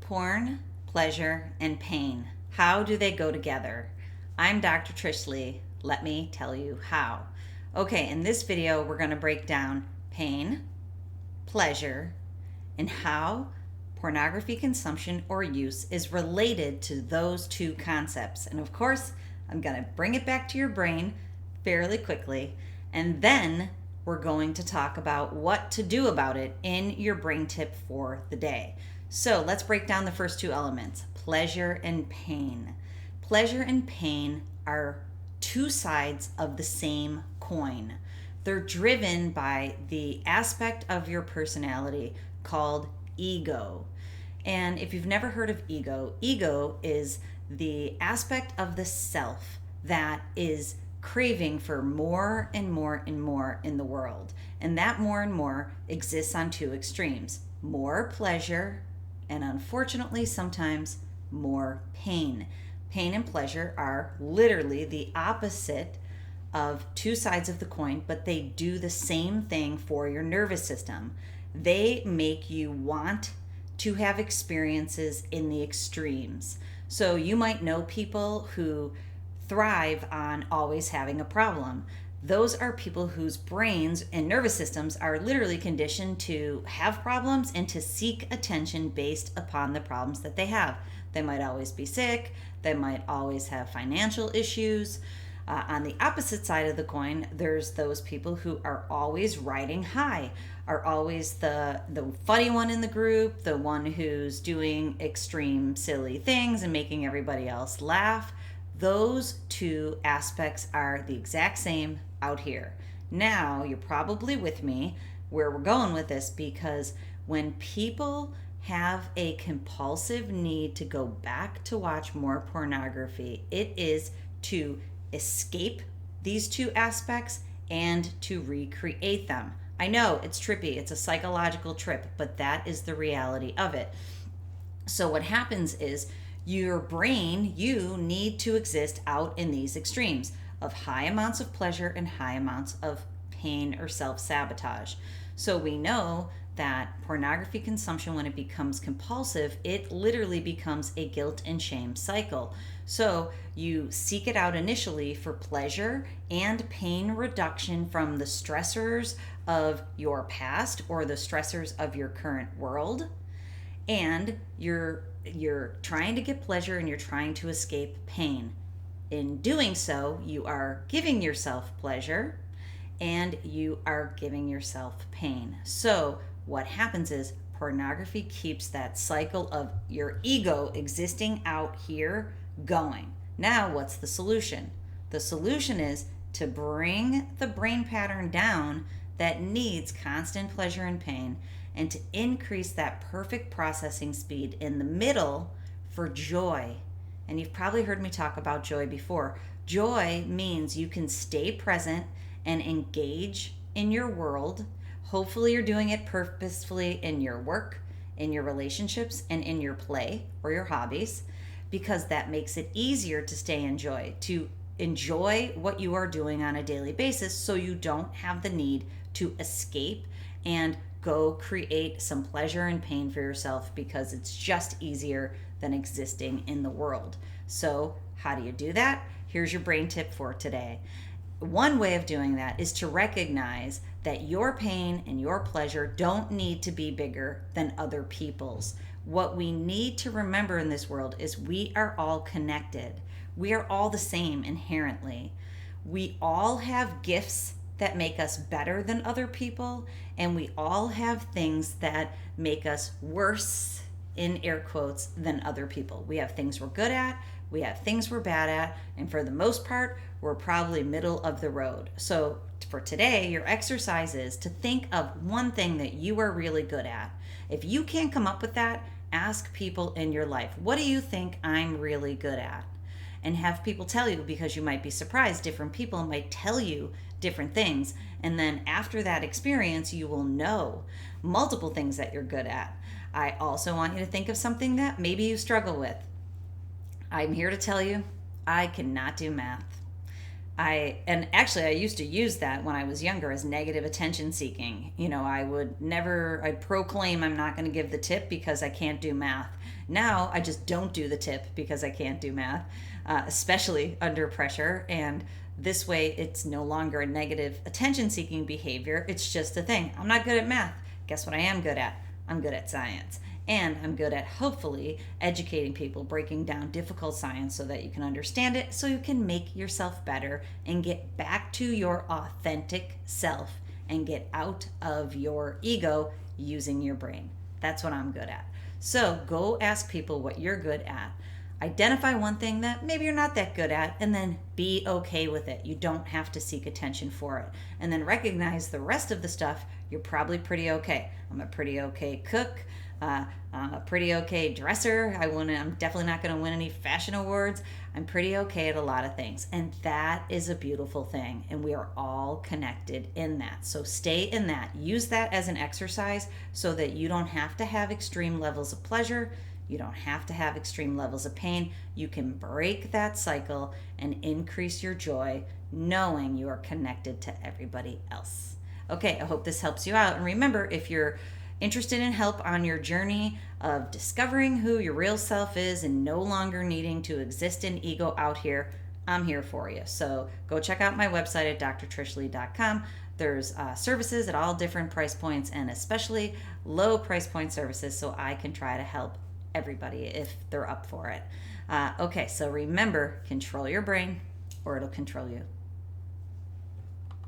Porn, pleasure, and pain. How do they go together? I'm Dr. Trish Leigh. Let me tell you how. Okay, in this video, we're going to break down pain, pleasure, and how pornography consumption or use is related to those two concepts. And of course, I'm going to bring it back to your brain fairly quickly, and then we're going to talk about what to do about it in your brain tip for the day. So let's break down the first two elements, pleasure and pain. Pleasure and pain are two sides of the same coin. They're driven by the aspect of your personality called ego. And if you've never heard of ego, ego is the aspect of the self that is craving for more and more and more in the world. And that more and more exists on two extremes, more pleasure and unfortunately sometimes more pain. Pain and pleasure are literally the opposite of two sides of the coin, but they do the same thing for your nervous system. They make you want to have experiences in the extremes. So you might know people who thrive on always having a problem. Those are people whose brains and nervous systems are literally conditioned to have problems and to seek attention based upon the problems that they have. They might always be sick. They might always have financial issues. On the opposite side of the coin, there's those people who are always riding high, are always the funny one in the group, the one who's doing extreme silly things and making everybody else laugh. Those two aspects are the exact same out here. Now, you're probably with me where we're going with this, because when people have a compulsive need to go back to watch more pornography, it is to escape these two aspects and to recreate them. I know it's trippy, it's a psychological trip, but that is the reality of it. So what happens is your brain, you need to exist out in these extremes of high amounts of pleasure and high amounts of pain or self-sabotage. So we know that pornography consumption, when it becomes compulsive, it literally becomes a guilt and shame cycle. So you seek it out initially for pleasure and pain reduction from the stressors of your past or the stressors of your current world. And you're trying to get pleasure and you're trying to escape pain. In doing so, you are giving yourself pleasure and you are giving yourself pain. So what happens is pornography keeps that cycle of your ego existing out here going. Now, what's the solution? The solution is to bring the brain pattern down that needs constant pleasure and pain, and to increase that perfect processing speed in the middle for joy. And you've probably heard me talk about joy before. Joy means you can stay present and engage in your world. Hopefully you're doing it purposefully in your work, in your relationships, and in your play or your hobbies, because that makes it easier to stay in joy, to enjoy what you are doing on a daily basis, so you don't have the need to escape and go create some pleasure and pain for yourself, because it's just easier than existing in the world. So how do you do that? Here's your brain tip for today. One way of doing that is to recognize that your pain and your pleasure don't need to be bigger than other people's. What we need to remember in this world is we are all connected. We are all the same inherently. We all have gifts that make us better than other people, and we all have things that make us worse, in air quotes, than other people. We have things we're good at, we have things we're bad at, and for the most part, we're probably middle of the road. So for today, your exercise is to think of one thing that you are really good at. If you can't come up with that, ask people in your life, what do you think I'm really good at? And have people tell you, because you might be surprised. Different people might tell you different things. And then after that experience, you will know multiple things that you're good at. I also want you to think of something that maybe you struggle with. I'm here to tell you, I cannot do math. I used to use that when I was younger as negative attention seeking. I'd proclaim I'm not going to give the tip because I can't do math. Now I just don't do the tip because I can't do math, especially under pressure. And this way it's no longer a negative attention seeking behavior. It's just a thing. I'm not good at math. Guess what I am good at? I'm good at science. And I'm good at hopefully educating people, breaking down difficult science so that you can understand it, so you can make yourself better and get back to your authentic self and get out of your ego using your brain. That's what I'm good at. So go ask people what you're good at. Identify one thing that maybe you're not that good at, and then be okay with it. You don't have to seek attention for it. And then recognize the rest of the stuff, you're probably pretty okay. I'm a pretty okay cook. I'm a pretty okay dresser. I'm definitely not going to win any fashion awards. I'm pretty okay at a lot of things. And that is a beautiful thing. And we are all connected in that. So stay in that. Use that as an exercise so that you don't have to have extreme levels of pleasure. You don't have to have extreme levels of pain. You can break that cycle and increase your joy knowing you are connected to everybody else. Okay, I hope this helps you out. And remember, if you're interested in help on your journey of discovering who your real self is and no longer needing to exist in ego out here, I'm here for you. So go check out my website at drtrishleigh.com. There's services at all different price points, and especially low price point services, so I can try to help everybody if they're up for it. Okay, so remember, control your brain or it'll control you.